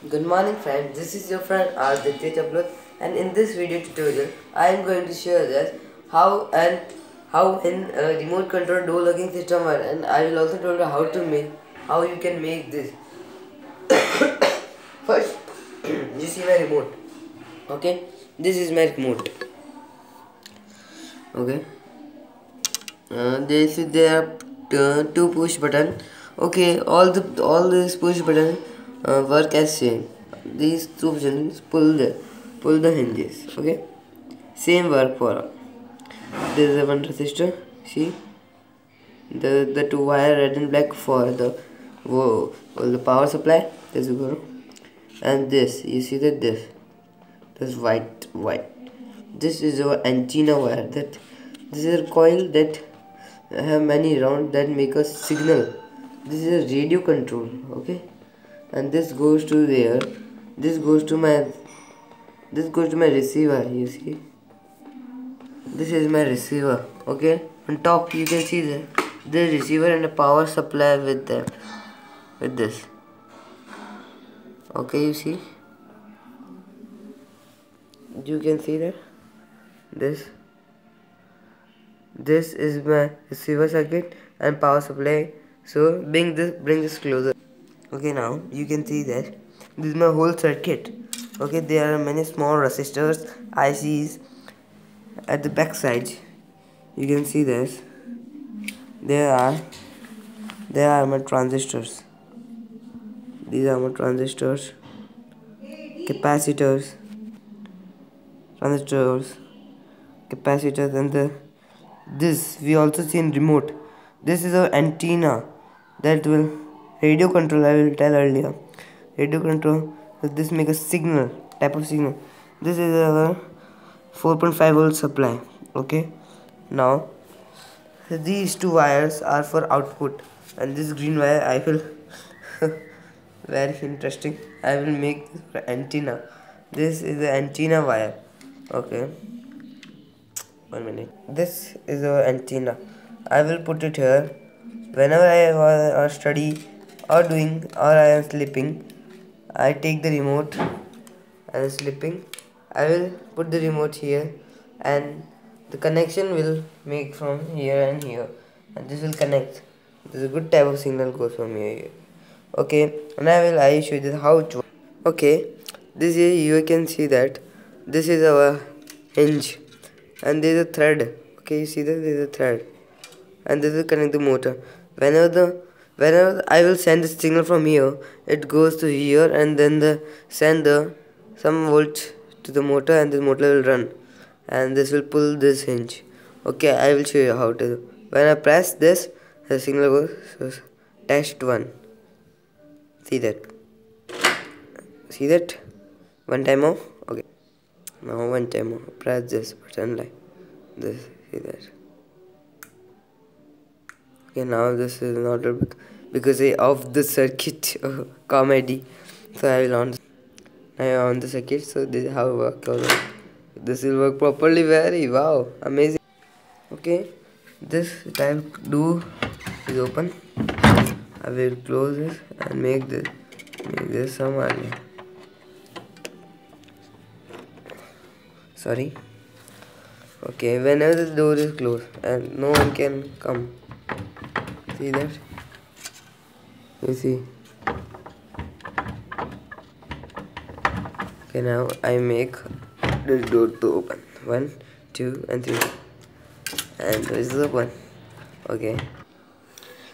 Good morning friends, this is your friend Aditya Chaplot, and in this video tutorial I am going to show that how in a remote control door locking system works, and I will also tell you how you can make this. First you see my remote. Okay, this is my remote. Okay, there are two push button. Okay, all these push button work as same. These two buttons pull the hinges. Okay, same work for all. There is a one resistor. See the two wire red and black for the power supply. This is one, and this you see that this white. This is our antenna wire. This is a coil that have many round that make a signal. This is a radio control. Okay, and this goes to there. This goes to my receiver. You see, this is my receiver. Okay, on top you can see the receiver and the power supply with this. Okay, you see, you can see that this is my receiver circuit and power supply. So bring this closer. Okay, now you can see that this is my whole circuit. Okay, there are many small resistors, ICs at the back side. You can see this. There are my transistors. These are my transistors, capacitors, and this we also see in remote. This is our antenna that will radio control. I will tell earlier. Radio control. This make a signal, type of signal. This is our 4.5 volt supply. Okay. Now these two wires are for output, and this green wire I will very interesting. I will make this for antenna. This is the antenna wire. Okay. 1 minute. This is our antenna. I will put it here. Whenever I study or I am sleeping, I take the remote. I am sleeping. I will put the remote here, and the connection will make from here and here, and this will connect. This is a good type of signal goes from here. Okay, and I will show you how it works. Okay, this here you can see that this is our hinge, and there is a thread. Okay, you see that there is a thread, and this will connect the motor. Whenever I will send the signal from here, it goes to here, and then send some volts to the motor, and the motor will run, and this will pull this hinge. Okay, I will show you how to do. When I press this, the signal goes. So, test 1. See that one time off. Okay, now one time off. Press this button like this. See that. Okay, now this is not because of the circuit comedy. So I will on the circuit. So this is how it works. This will work properly. Very wow, amazing. Okay, this type do is open. I will close this and make this some earlier. Sorry. Okay, whenever the door is closed and no one can come. See that? You see. Okay, now I make this door to open. 1, 2, and 3, and this is open. Okay.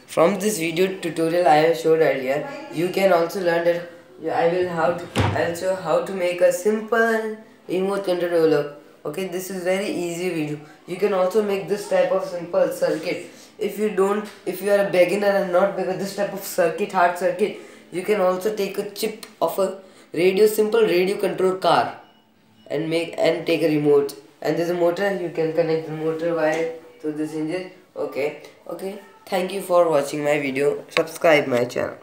From this video tutorial I have showed earlier, you can also learn that I will show how to make a simple remote control lock. Okay, this is very easy video. You can also make this type of simple circuit. If you are a beginner and not because this type of hard circuit, you can also take a chip of a simple radio control car and take a remote. And there's a motor. You can connect the motor wire to this engine. Okay. Thank you for watching my video. Subscribe my channel.